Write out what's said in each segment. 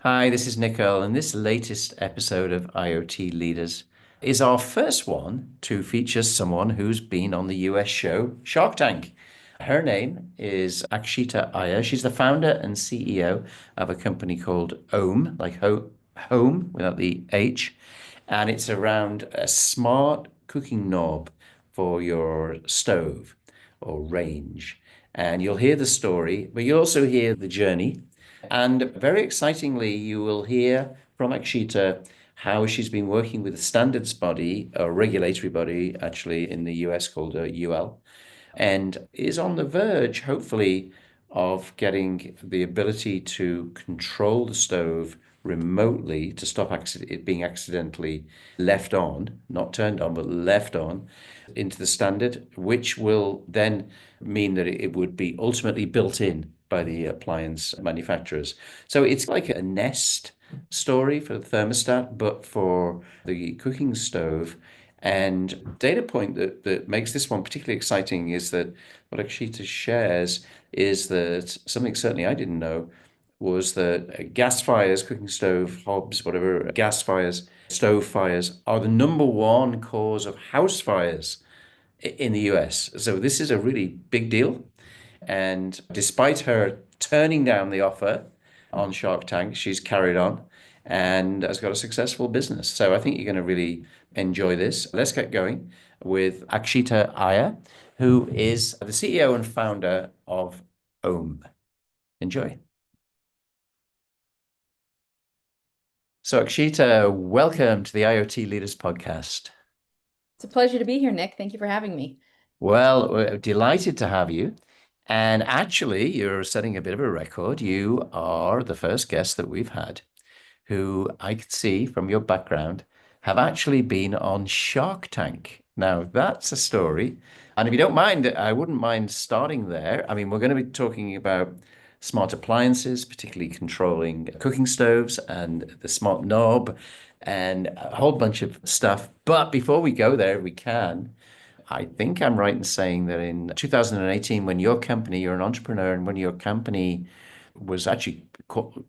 Hi, this is Nick Earle, and this latest episode of IoT Leaders is our first one to feature someone who's been on the US show Shark Tank. Her name is Akshita Iyer. She's the founder and CEO of a company called Ohm, like home without the H, and it's around a smart cooking knob for your stove or range. And you'll hear the story, but you'll also hear the journey. And very excitingly, you will hear from Akshita how she's been working with a standards body, a regulatory body, actually in the US called UL, and is on the verge, hopefully, of getting the ability to control the stove remotely to stop it being accidentally left on, not turned on, but left on into the standard, which will then mean that it would be ultimately built in by the appliance manufacturers. So it's like a Nest story for the thermostat, but for the cooking stove. And data point that makes this one particularly exciting is that what Akshita shares is that something certainly I didn't know was that gas fires, cooking stove, hobs, whatever, gas fires, stove fires are the number one cause of house fires in the US. So this is a really big deal. And despite her turning down the offer on Shark Tank, she's carried on and has got a successful business. So I think you're going to really enjoy this. Let's get going with Akshita Iyer, who is the CEO and founder of Ohm. Enjoy. So, Akshita, welcome to the IoT Leaders podcast. It's a pleasure to be here, Nick. Thank you for having me. Well, we're delighted to have you. And actually, you're setting a bit of a record. You are the first guest that we've had who I could see from your background have actually been on Shark Tank. Now, that's a story. And if you don't mind, I wouldn't mind starting there. I mean, we're going to be talking about smart appliances, particularly controlling cooking stoves and the smart knob and a whole bunch of stuff. But before we go there, we can. I think I'm right in saying that in 2018, when your company, you're an entrepreneur, and when your company was actually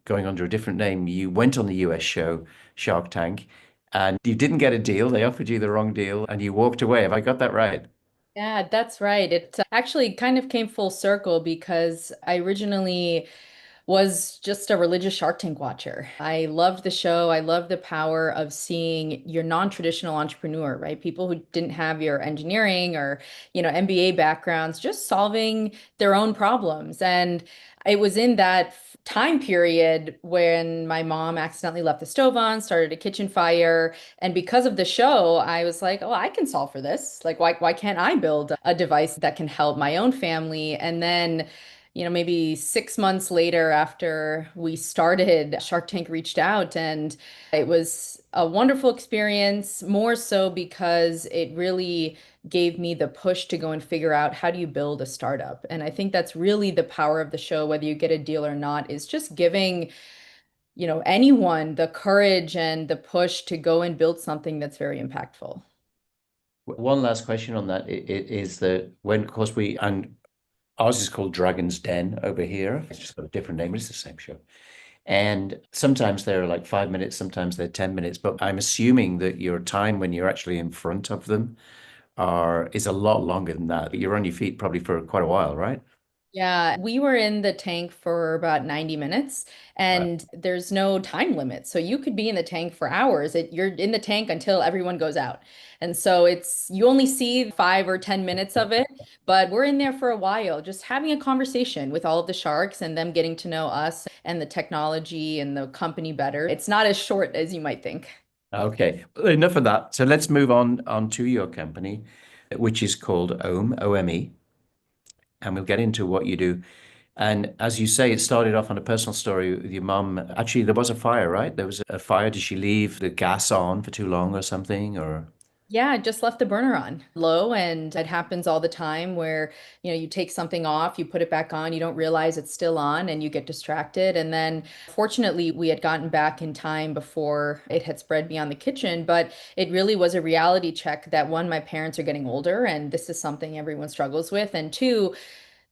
going under a different name, you went on the US show Shark Tank and you didn't get a deal. They offered you the wrong deal and you walked away. Have I got that right? Yeah, that's right. It actually kind of came full circle because I originally was just a religious Shark Tank watcher. I loved the show. I loved the power of seeing your non-traditional entrepreneur, right? People who didn't have your engineering or, MBA backgrounds, just solving their own problems. And it was in that time period when my mom accidentally left the stove on, started a kitchen fire. And because of the show, I was like, oh, I can solve for this. Like, why can't I build a device that can help my own family? And then maybe 6 months later after we started, Shark Tank reached out and it was a wonderful experience, more so because it really gave me the push to go and figure out how do you build a startup. And I think that's really the power of the show, whether you get a deal or not, is just giving, anyone the courage and the push to go and build something that's very impactful. One last question on that is that when, of course, and ours is called Dragon's Den over here. It's just got a different name, but it's the same show. And sometimes they're like 5 minutes, sometimes they're 10 minutes. But I'm assuming that your time when you're actually in front of them is a lot longer than that. You're on your feet probably for quite a while, right? Yeah, we were in the tank for about 90 minutes Wow. and there's no time limit. So you could be in the tank for hours. You're in the tank until everyone goes out. And so you only see 5 or 10 minutes of it, but we're in there for a while, just having a conversation with all of the sharks and them getting to know us and the technology and the company better. It's not as short as you might think. Okay, well, enough of that. So let's move on to your company, which is called Ohm, OME, and we'll get into what you do. And as you say, it started off on a personal story with your mum. Actually, there was a fire, right? There was a fire. Did she leave the gas on for too long or something? Or Yeah, I just left the burner on low, and it happens all the time where, you take something off, you put it back on, you don't realize it's still on and you get distracted. And then fortunately, we had gotten back in time before it had spread beyond the kitchen, but it really was a reality check that one, my parents are getting older and this is something everyone struggles with, and two,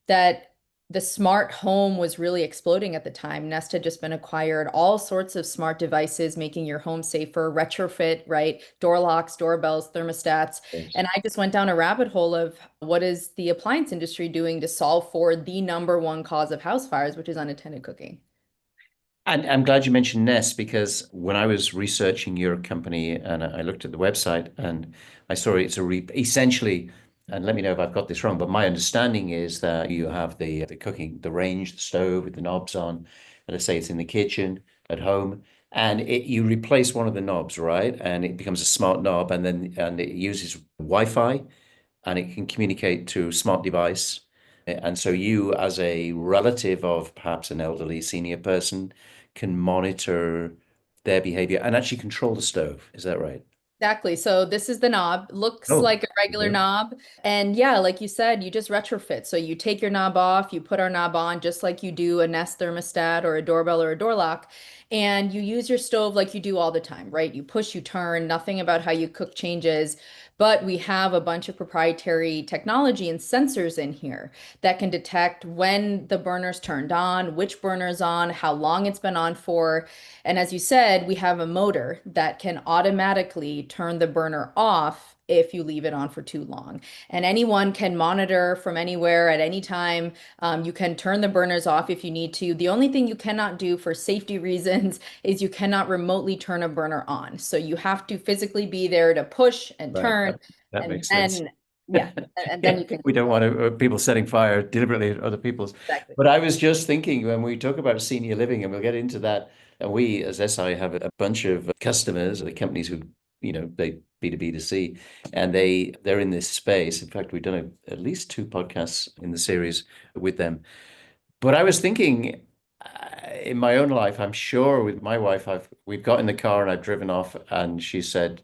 that the smart home was really exploding at the time. Nest had just been acquired, all sorts of smart devices making your home safer, retrofit, right? Door locks, doorbells, thermostats. Yes. And I just went down a rabbit hole of what is the appliance industry doing to solve for the number one cause of house fires, which is unattended cooking. And I'm glad you mentioned Nest because when I was researching your company and I looked at the website and I saw it's a re essentially, and let me know if I've got this wrong, but my understanding is that you have the cooking, the range, the stove with the knobs on, and let's say it's in the kitchen at home, and you replace one of the knobs, right? And it becomes a smart knob, and it uses Wi-Fi and it can communicate to a smart device. And so you, as a relative of perhaps an elderly senior person, can monitor their behavior and actually control the stove. Is that right? Exactly. So this is the knob. Looks Oh, like a regular okay. knob. And yeah, like you said, you just retrofit. So you take your knob off, you put our knob on just like you do a Nest thermostat or a doorbell or a door lock. And you use your stove like you do all the time, right? You push, you turn, nothing about how you cook changes. But we have a bunch of proprietary technology and sensors in here that can detect when the burner's turned on, which burner's on, how long it's been on for. And as you said, we have a motor that can automatically turn the burner off if you leave it on for too long. And anyone can monitor from anywhere at any time. You can turn the burners off if you need to. The only thing you cannot do for safety reasons is you cannot remotely turn a burner on. So you have to physically be there to push and Right. turn, That and makes sense. then, yeah, and then Yeah, you can. we don't want people setting fire deliberately at other people's. Exactly. But I was just thinking when we talk about senior living, and we'll get into that, and we as SI have a bunch of customers, the companies who, they B2B to C, and they're in this space. In fact, we've done at least two podcasts in the series with them. But I was thinking, in my own life, I'm sure with my wife, we've got in the car and I've driven off, and she said,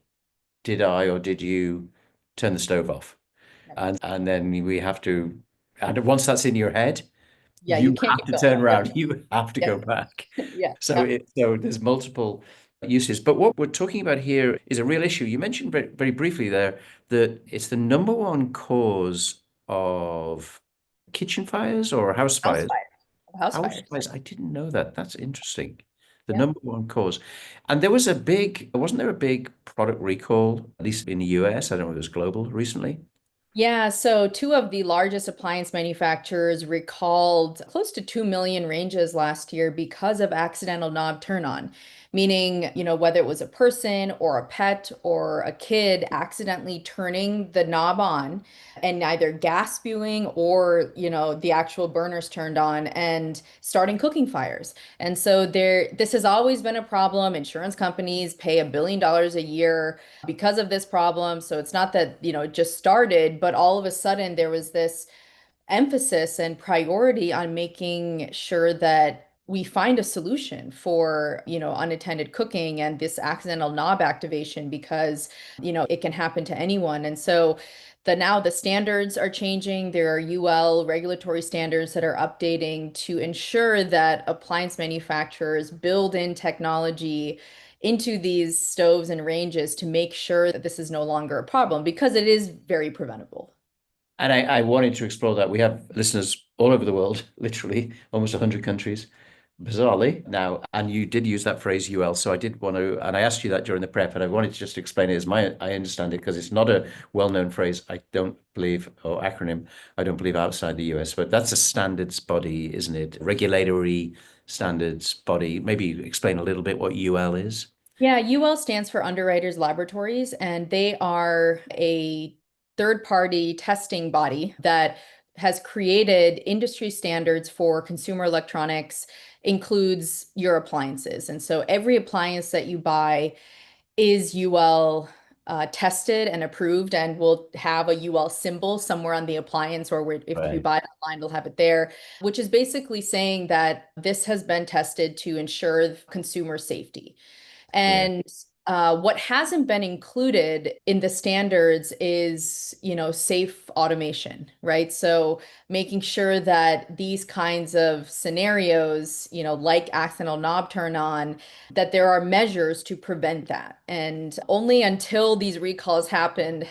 "Did I or did you turn the stove off?" And then we have to, and once that's in your head, Yeah, you you can't have get to going. turn Yep. around. You have to go Yeah. back. Yeah. So there's multiple uses. But what we're talking about here is a real issue. You mentioned very, very briefly there that it's the number one cause of kitchen fires or house House fires. fires. House House fires. fires. I didn't know that. That's interesting. The Yeah. number one cause. And there was wasn't there a big product recall, at least in the US? I don't know if it was global recently. Yeah, so two of the largest appliance manufacturers recalled close to 2 million ranges last year because of accidental knob turn on. Meaning, whether it was a person or a pet or a kid accidentally turning the knob on and either gas spewing or, the actual burners turned on and starting cooking fires. And so this has always been a problem. Insurance companies pay $1 billion a year because of this problem. So it's not that, it just started, but all of a sudden there was this emphasis and priority on making sure that we find a solution for, unattended cooking and this accidental knob activation because, it can happen to anyone. And so now the standards are changing. There are UL regulatory standards that are updating to ensure that appliance manufacturers build in technology into these stoves and ranges to make sure that this is no longer a problem because it is very preventable. And I wanted to explore that. We have listeners all over the world, literally almost 100 countries, bizarrely now. And you did use that phrase UL. So I did want to, and I asked you that during the prep, and I wanted to just explain it as I understand it, because it's not a well-known phrase, I don't believe, or acronym, I don't believe outside the US, but that's a standards body, isn't it? Regulatory standards body. Maybe explain a little bit what UL is. Yeah, UL stands for Underwriters Laboratories, and they are a third-party testing body that has created industry standards for consumer electronics, includes your appliances. And so every appliance that you buy is UL tested and approved and will have a UL symbol somewhere on the appliance, or if you Right. buy it online, they'll have it there, which is basically saying that this has been tested to ensure consumer safety. Yeah. And what hasn't been included in the standards is, safe automation, right? So making sure that these kinds of scenarios, like accidental knob turn on, that there are measures to prevent that. And only until these recalls happened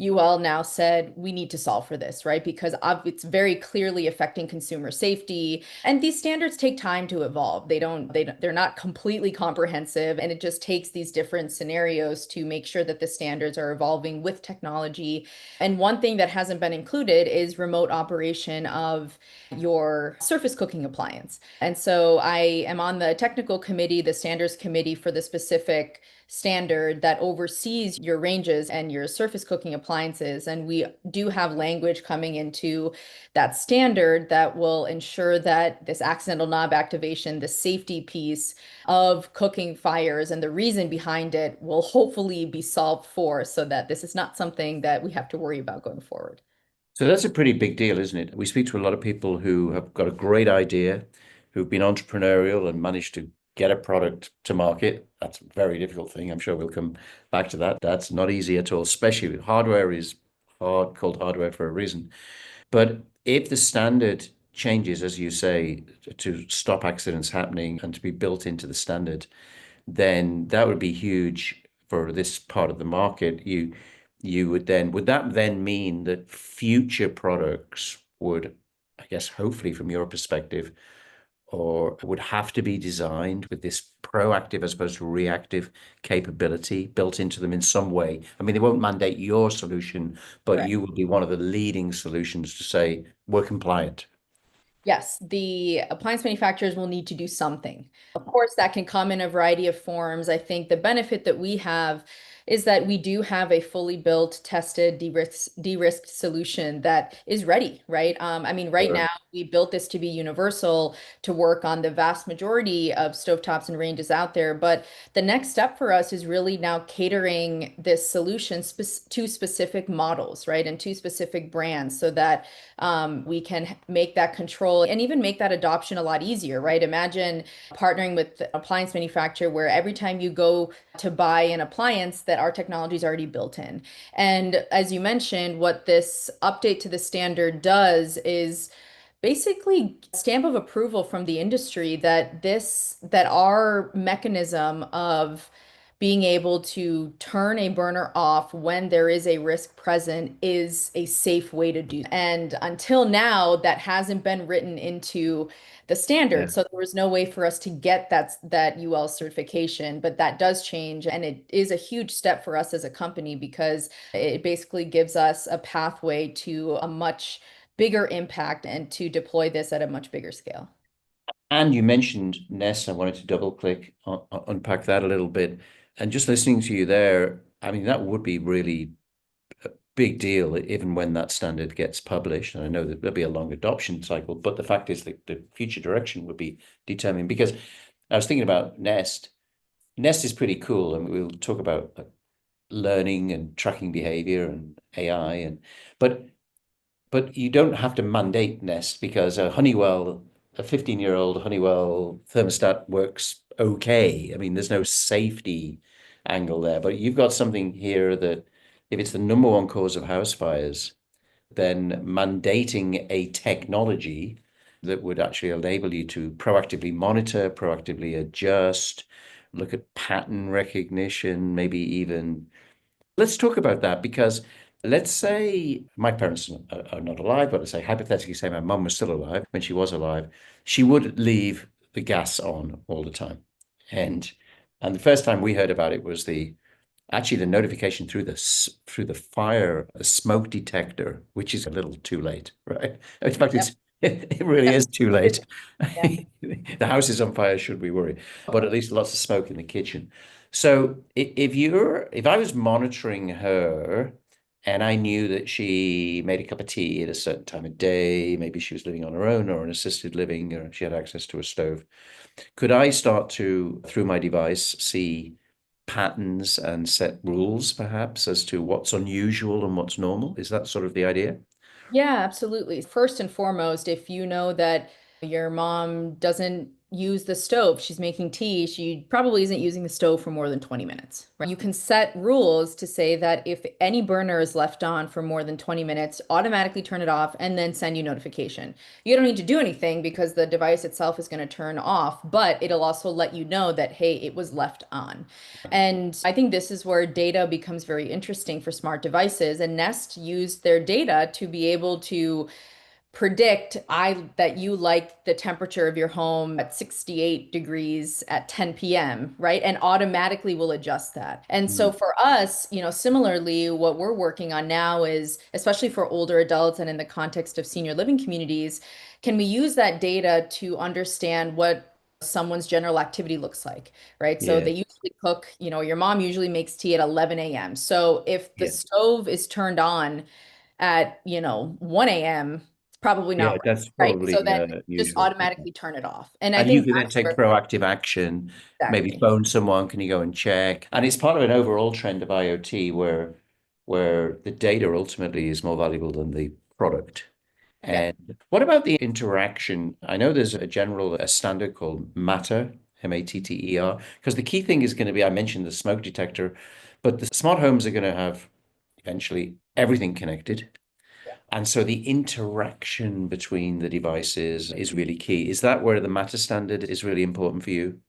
UL now said we need to solve for this, right? Because it's very clearly affecting consumer safety, and these standards take time to evolve. They're not completely comprehensive, and it just takes these different scenarios to make sure that the standards are evolving with technology. And one thing that hasn't been included is remote operation of your surface cooking appliance. And so I am on the technical committee, the standards committee for the specific standard that oversees your ranges and your surface cooking appliances. And we do have language coming into that standard that will ensure that this accidental knob activation, the safety piece of cooking fires and the reason behind it will hopefully be solved for so that this is not something that we have to worry about going forward. So that's a pretty big deal, isn't it? We speak to a lot of people who have got a great idea, who've been entrepreneurial and managed to get a product to market. That's a very difficult thing. I'm sure we'll come back to that. That's not easy at all, especially hardware is hard, called hardware for a reason. But if the standard changes, as you say, to stop accidents happening and to be built into the standard, then that would be huge for this part of the market. Would that then mean that future products would, I guess, hopefully from your perspective, or would have to be designed with this proactive as opposed to reactive capability built into them in some way? I mean, they won't mandate your solution, but Correct. you will be one of the leading solutions to say we're compliant. Yes, the appliance manufacturers will need to do something. Of course, that can come in a variety of forms. I think the benefit that we have is that we do have a fully built, tested, de-risked solution that is ready, right? I mean, right Sure. now we built this to be universal to work on the vast majority of stovetops and ranges out there. But the next step for us is really now catering this solution to specific models, right? And to specific brands so that we can make that control and even make that adoption a lot easier, right? Imagine partnering with an appliance manufacturer where every time you go to buy an appliance that our technology is already built in. And as you mentioned, what this update to the standard does is basically stamp of approval from the industry that our mechanism of being able to turn a burner off when there is a risk present is a safe way to do. And until now, that hasn't been written into the Yeah. standard. So there was no way for us to get that UL certification, but that does change. And it is a huge step for us as a company because it basically gives us a pathway to a much bigger impact and to deploy this at a much bigger scale. And you mentioned Nest. I wanted to double click unpack that a little bit. And just listening to you there, I mean, that would be really a big deal even when that standard gets published. And I know that there'll be a long adoption cycle, but the fact is that the future direction would be determined because I was thinking about Nest. Nest is pretty cool, and we'll talk about learning and tracking behavior and AI but but you don't have to mandate Nest because a 15-year-old Honeywell thermostat works okay. I mean, there's no safety angle there, but you've got something here that if it's the number one cause of house fires, then mandating a technology that would actually enable you to proactively monitor, proactively adjust, look at pattern recognition, maybe even let's talk about that because let's say my parents are not alive, but let's say hypothetically say my mum was still alive when she was alive, she would leave the gas on all the time. And and the first time we heard about it was the notification through the fire, a smoke detector, which is a little too late, right? In fact, Yep. it really Yep. is too late. Yeah. The house is on fire, should we worry? But at least lots of smoke in the kitchen. So if I was monitoring her and I knew that she made a cup of tea at a certain time of day, maybe she was living on her own or an assisted living, or she had access to a stove, could I start to, through my device, see patterns and set rules perhaps as to what's unusual and what's normal? Is that sort of the idea? Yeah, absolutely. First and foremost, if you know that Your mom doesn't use the stove. She's making tea. She probably isn't using the stove for more than 20 minutes, right? You can set rules to say that if any burner is left on for more than 20 minutes, automatically turn it off and then send you notification. You don't need to do anything because the device itself is going to turn off, but it'll also let you know that, hey, it was left on. And I think this is where data becomes very interesting for smart devices. And Nest used their data to be able to predict that you like the temperature of your home at 68 degrees at 10 p.m., right? And automatically will adjust that. And so Mm. for us, similarly, what we're working on now is, especially for older adults and in the context of senior living communities, can we use that data to understand what someone's general activity looks like, right? So Yeah, they usually cook, your mom usually makes tea at 11 a.m. So if the yeah, stove is turned on at 1 a.m., it's probably yeah. not That's right, so probably then just usual. automatically turn it off. And I And you think can then that's take where proactive action, maybe exactly. phone someone, can you go and check? And it's part of an overall trend of IoT where the data ultimately is more valuable than the product. Yeah. And what about the interaction? I know there's a standard called Matter, Matter, because the key thing is going to be, I mentioned the smoke detector, but the smart homes are going to have eventually everything connected. And so the interaction between the devices is really key. Is that where the Matter standard is really important for you?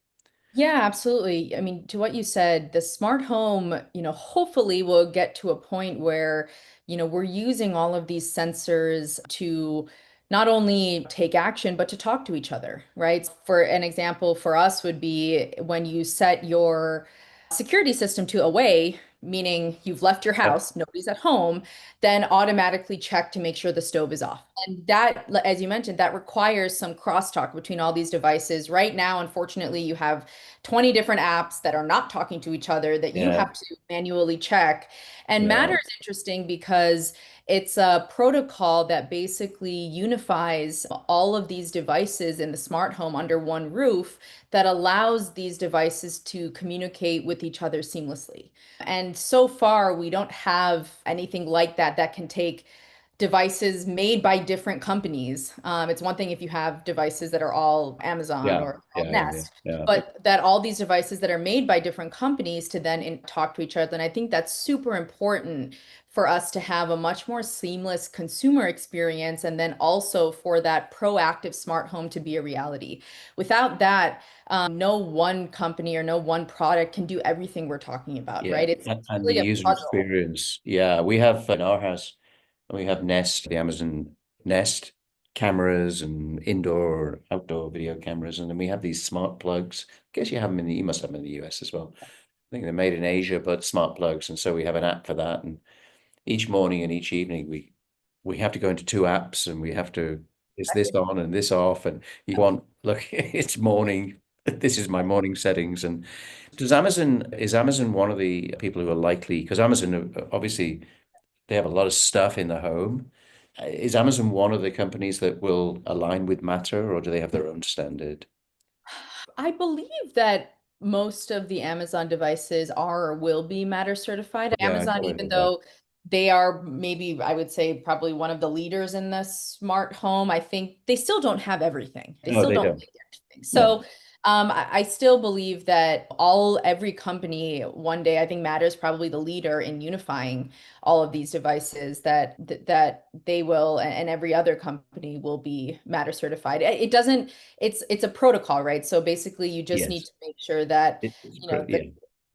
Yeah, absolutely. I mean, to what you said, the smart home, hopefully will get to a point where, we're using all of these sensors to not only take action, but to talk to each other, right? For an example, for us would be when you set your security system to away, meaning you've left your Yeah. house, nobody's at home, then automatically check to make sure the stove is off. And that, as you mentioned, that requires some crosstalk between all these devices. Right now, unfortunately, you have 20 different apps that are not talking to each other that you Yeah. have to manually check. And Matter Yeah. is interesting because it's a protocol that basically unifies all of these devices in the smart home under one roof that allows these devices to communicate with each other seamlessly. And so far, we don't have anything like that that can take devices made by different companies. It's one thing if you have devices that are all Amazon Yeah. or all Yeah. Yeah. Yeah. Nest, Yeah. but that all these devices that are made by different companies to then talk to each other. And I think that's super important for us to have a much more seamless consumer experience and then also for that proactive smart home to be a reality. Without that, no one company or no one product can do everything we're talking about, Yeah. right? It's And the really a user puzzle. experience. Yeah. We have in our house, we have Nest, the Amazon Nest cameras and indoor or outdoor video cameras. And then we have these smart plugs. I guess you have them you must have them in the US as well. I think they're made in Asia, but smart plugs. And so we have an app for that. And each morning and each evening we have to go into two apps and we have to is this Exactly. on and this off and you want look it's morning, this is my morning settings. And is Amazon one of the people who are likely, because Amazon obviously they have a lot of stuff in the home, is Amazon one of the companies that will align with Matter or do they have their own standard? I believe that most of the Amazon devices are or will be Matter certified. Yeah, I Amazon, thought I even heard that. though they are maybe, I would say, probably one of the leaders in the smart home, I think they still don't have everything. They No, still they don't don't. make everything. No. So I still believe that every company one day, I think Matter is probably the leader in unifying all of these devices that they will and every other company will be Matter certified. It doesn't it's a protocol, right? So basically you just need Yes. to make sure that, It's the yeah.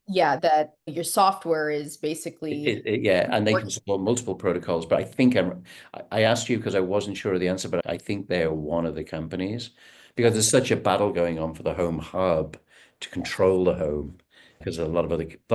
yeah, that your software is basically Yeah, and they can working. support multiple protocols. But I asked you because I wasn't sure of the answer, but I think they're one of the companies because there's such a battle going on for the home hub to control the home because a lot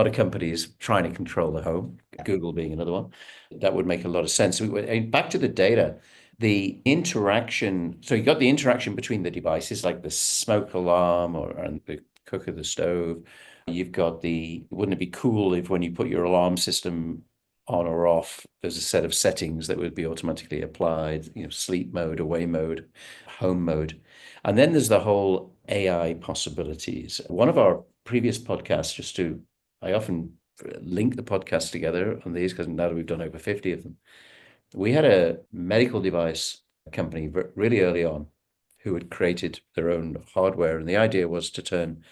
of companies trying to control the home, Google being another one. That would make a lot of sense. Back to the data, the interaction. So you got the interaction between the devices, like the smoke alarm and the cooker, the stove. You've got wouldn't it be cool if when you put your alarm system on or off, there's a set of settings that would be automatically applied, sleep mode, away mode, home mode. And then there's the whole AI possibilities. One of our previous podcasts, I often link the podcasts together on these because now that we've done over 50 of them, we had a medical device company really early on who had created their own hardware. And the idea was to turn,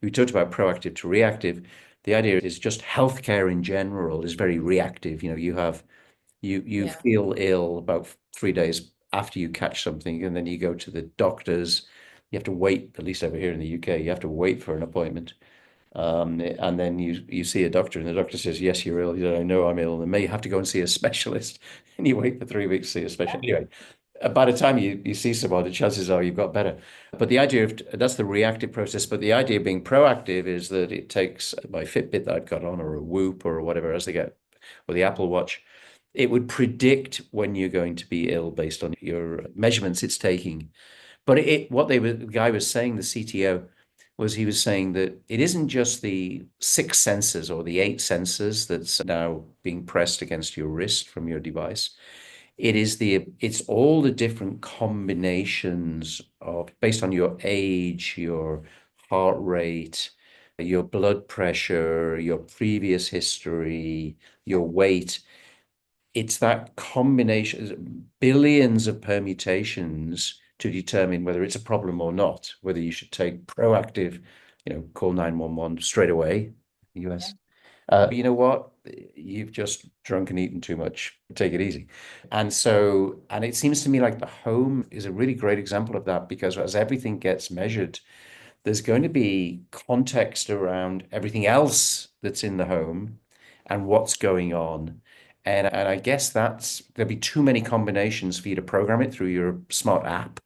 we talked about proactive to reactive. The idea is just healthcare in general is very reactive. You Yeah. feel ill about 3 days after you catch something, and then you go to the doctors. You have to wait, at least over here in the UK, you have to wait for an appointment. And then you see a doctor, and the doctor says, "Yes, you're ill." You say, "I know I'm ill," and may have to go and see a specialist, and you wait for 3 weeks to see a specialist. Anyway, by the time you see someone, the chances are you've got better. But the idea of that's the reactive process. But the idea of being proactive is that it takes my Fitbit that I've got on, or a Whoop, or whatever as they get, or the Apple Watch. It would predict when you're going to be ill based on your measurements it's taking. But the guy was saying, the CTO, was he was saying that it isn't just the six sensors or the eight sensors that's now being pressed against your wrist from your device. It's all the different combinations of based on your age, your heart rate, your blood pressure, your previous history, your weight. It's that combination, billions of permutations to determine whether it's a problem or not, whether you should take proactive, call 911 straight away, Yeah. US. You know what? You've just drunk and eaten too much. Take it easy. And it seems to me like the home is a really great example of that because as everything gets measured, there's going to be context around everything else that's in the home and what's going on. And I guess there'll be too many combinations for you to program it through your smart app.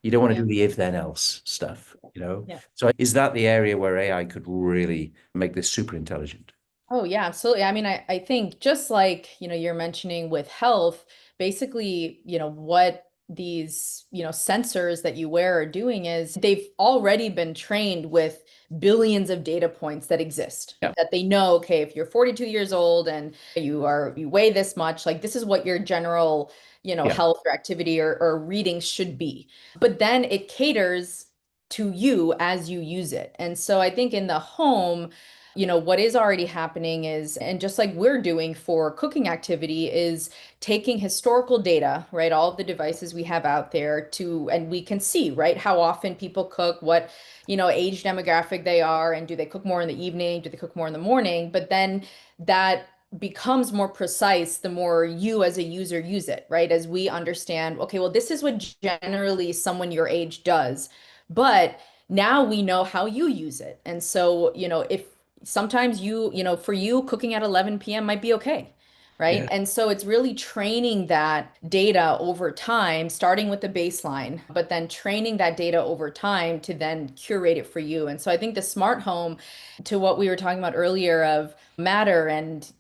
You don't want to Yeah. do the if then else stuff, Yeah. So is that the area where AI could really make this super intelligent? Oh, yeah, absolutely. I mean, I think just like, you're mentioning with health, basically, what these, sensors that you wear are doing is they've already been trained with billions of data points that exist, Yeah. that they know, okay, if you're 42 years old and you weigh this much, like this is what your general, Yeah. health or activity or reading should be. But then it caters to you as you use it. And so I think in the home, what is already happening is, and just like we're doing for cooking activity, is taking historical data, right? All of the devices we have out there and we can see, right, how often people cook, what, age demographic they are, and do they cook more in the evening? Do they cook more in the morning? But then that becomes more precise the more you as a user use it, right? As we understand, okay, well, this is what generally someone your age does. But now we know how you use it. And so, if sometimes for you, cooking at 11 p.m. might be okay. Right. Yeah. And so it's really training that data over time, starting with the baseline, but then training that data over time to then curate it for you. And so I think the smart home, to what we were talking about earlier of Matter and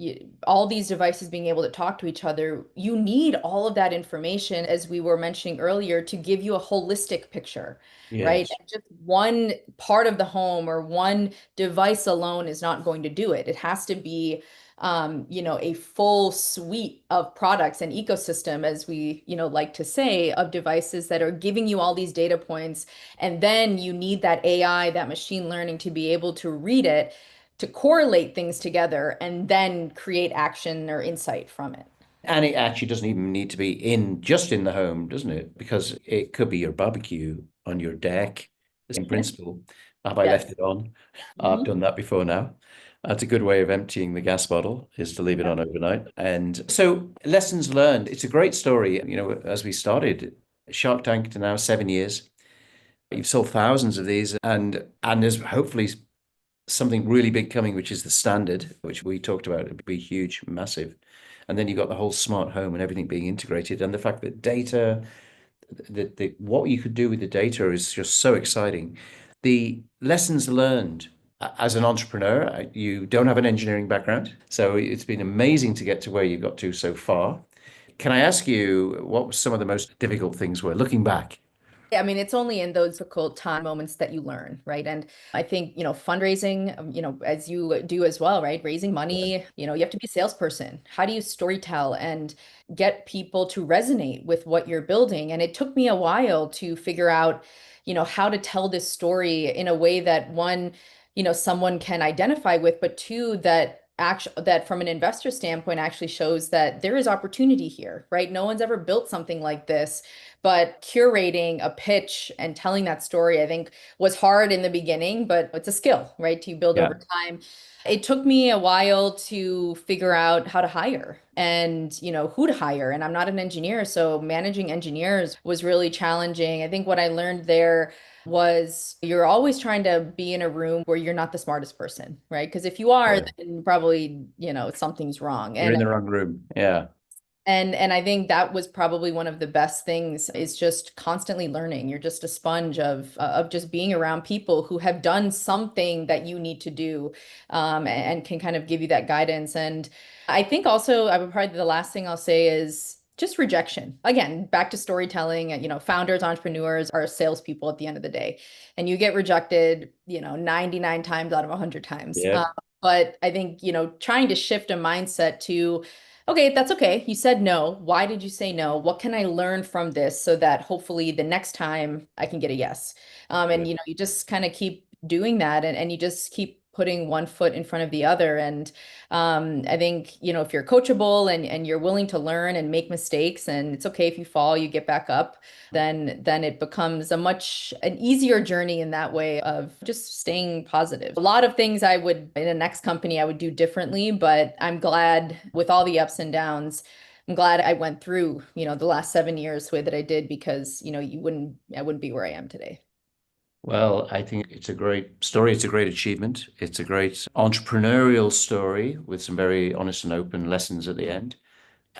all these devices being able to talk to each other, you need all of that information, as we were mentioning earlier, to give you a holistic picture, right? Yes. And just one part of the home or one device alone is not going to do it. It has to be, a full suite of products and ecosystem, as we, like to say, of devices that are giving you all these data points. And then you need that AI, that machine learning to be able to read it, to correlate things together, and then create action or insight from it. And it actually doesn't even need to be just in the home, doesn't it? Because it could be your barbecue on your deck. The same principle. Have I left Yes. it on? I've Mhm. done that before now. That's a good way of emptying the gas bottle is to leave it Yeah. on overnight. And so lessons learned. It's a great story. As we started Shark Tank to now 7 years, you've sold thousands of these and there's hopefully something really big coming, which is the standard, which we talked about. It'd be huge, massive. And then you've got the whole smart home and everything being integrated. And the fact that data, what you could do with the data is just so exciting. The lessons learned as an entrepreneur, you don't have an engineering background. So it's been amazing to get to where you got to so far. Can I ask you what some of the most difficult things were looking back? I mean, it's only in those difficult time moments that you learn, right? And I think, fundraising, as you do as well, right? Raising money, you have to be a salesperson. How do you storytell and get people to resonate with what you're building? And it took me a while to figure out, how to tell this story in a way that one, someone can identify with, but two, that that from an investor standpoint actually shows that there is opportunity here, right? No one's ever built something like this, but curating a pitch and telling that story, I think, was hard in the beginning, but it's a skill, right? To build over Yeah. time. It took me a while to figure out how to hire and, who to hire. And I'm not an engineer, so managing engineers was really challenging. I think what I learned there was you're always trying to be in a room where you're not the smartest person, right? Because if you are, Yeah. then probably, something's wrong. You're in the wrong room. Yeah. And I think that was probably one of the best things is just constantly learning. You're just a sponge of just being around people who have done something that you need to do, and can kind of give you that guidance. And I think also I would probably the last thing I'll say is just rejection. Again, back to storytelling. Founders, entrepreneurs are salespeople at the end of the day, and you get rejected, 99 times out of 100 times. Yeah. But I think, trying to shift a mindset to okay, that's okay. You said no. Why did you say no? What can I learn from this so that hopefully the next time I can get a yes? And Good. you just kind of keep doing that and you just keep putting one foot in front of the other. And I think, if you're coachable and you're willing to learn and make mistakes, and it's okay if you fall, you get back up, then it becomes an easier journey in that way of just staying positive. A lot of things I would in the next company I would do differently, but I'm glad with all the ups and downs. I'm glad I went through, the last 7 years the way that I did because, I wouldn't be where I am today. Well, I think it's a great story. It's a great achievement. It's a great entrepreneurial story with some very honest and open lessons at the end.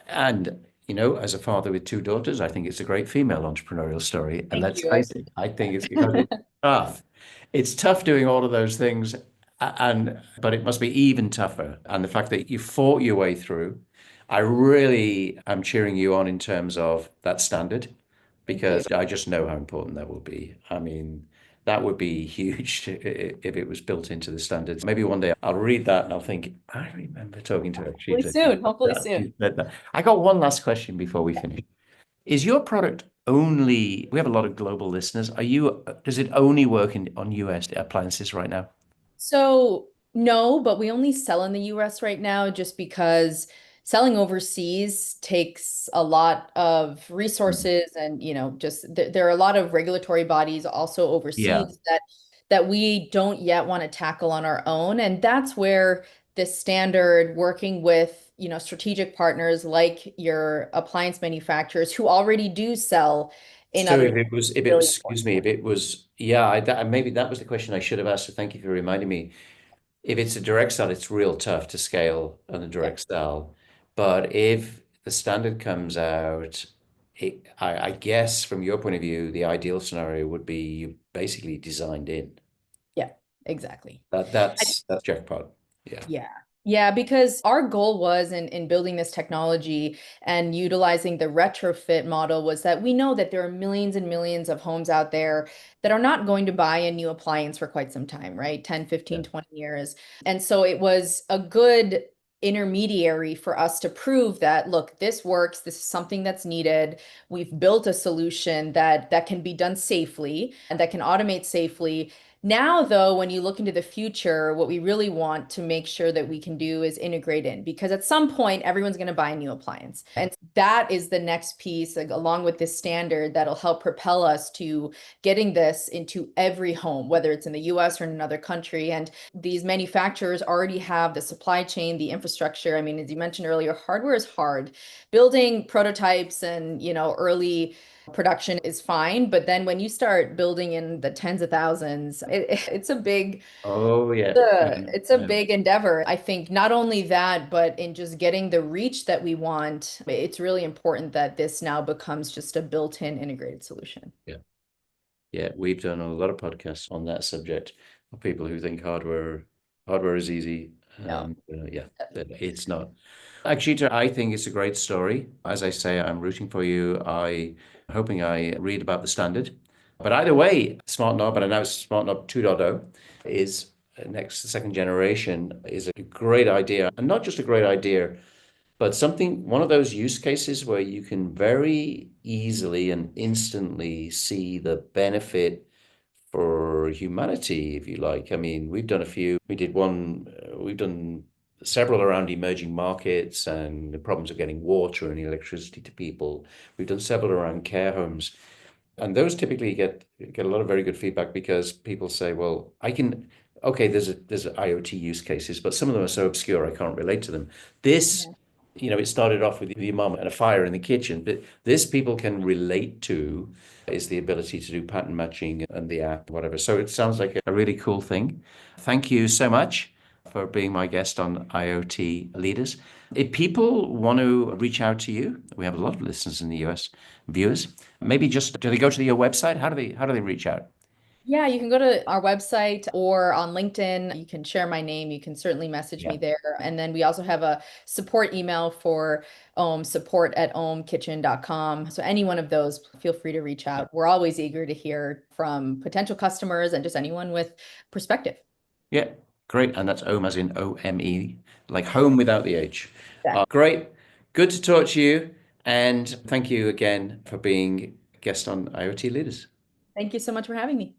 And, as a father with two daughters, I think it's a great female entrepreneurial story. And Thank let's you. face it, I think it's because it's tough. It's tough doing all of those things, but it must be even tougher. And the fact that you fought your way through, I really am cheering you on in terms of that standard, Thank you. because I just know how important that will be. I mean, that would be huge if it was built into the standards. Maybe one day I'll read that and I'll think, I remember talking to Hopefully Akshita. soon. Hopefully Yeah, soon. she said that. I got one last question before we finish. Is your product only, we have a lot of global listeners. Does it only work on US appliances right now? So, no, but we only sell in the US right now just because selling overseas takes a lot of Mhm. resources and, just there are a lot of regulatory bodies also Yeah. overseas that we don't yet want to tackle on our own. And that's where this standard working with, strategic partners like your appliance manufacturers who already do sell in So other if it was, really excuse important. me, if it was, yeah, maybe that was the question I should have asked. So thank you for reminding me. If it's a direct sell, it's real tough to scale on a Yeah. direct sell. But if the standard comes out, I guess from your point of view, the ideal scenario would be you basically designed in. Yeah, exactly. That's jackpot. Yeah. Yeah. Yeah, because our goal was in building this technology and utilizing the retrofit model was that we know that there are millions and millions of homes out there that are not going to buy a new appliance for quite some time, right? 10, Yeah. 15, 20 years. And so it was a good intermediary for us to prove that, look, this works, this is something that's needed. We've built a solution that can be done safely and that can automate safely. Now, though, when you look into the future, what we really want to make sure that we can do is integrate in because at some point, everyone's going to buy a new appliance. And that is the next piece, like, along with this standard, that'll help propel us to getting this into every home, whether it's in the US or in another country. And these manufacturers already have the supply chain, the infrastructure. I mean, as you mentioned earlier, hardware is hard. Building prototypes and, early production is fine, but then when you start building in the tens of thousands, it's a big Oh yeah. it's a big endeavor. I think not only that, but in just getting the reach that we want, it's really important that this now becomes just a built-in integrated solution. Yeah. Yeah. We've done a lot of podcasts on that subject of people who think hardware is easy. No, Yeah, it's not. Akshita, I think it's a great story. As I say, I'm rooting for you. Hoping I read about the standard. But either way, Smart Knob, and I know Smart Knob 2.0 is next, the second generation is a great idea. And not just a great idea, but one of those use cases where you can very easily and instantly see the benefit for humanity, if you like. I mean, we've done a few. We've done several around emerging markets and the problems of getting water and electricity to people. We've done several around care homes. And those typically get a lot of very good feedback because people say, well, I can, okay, there's IoT use cases, but some of them are so obscure I can't relate to them. This, Yeah. it started off with your mom and a fire in the kitchen, but this people can relate to is the ability to do pattern matching and the app, whatever. So it sounds like a really cool thing. Thank you so much for being my guest on IoT Leaders. If people want to reach out to you, we have a lot of listeners in the US, viewers. Maybe just do they go to your website? How do they reach out? Yeah, you can go to our website or on LinkedIn. You can share my name. You can certainly message Yeah. me there. And then we also have a support email for support@ohmkitchen.com. So any one of those, feel free to reach out. We're always eager to hear from potential customers and just anyone with perspective. Yeah. Great. And that's Ome as in OME, like home without the H. Exactly. Great. Good to talk to you. And thank you again for being a guest on IoT Leaders. Thank you so much for having me.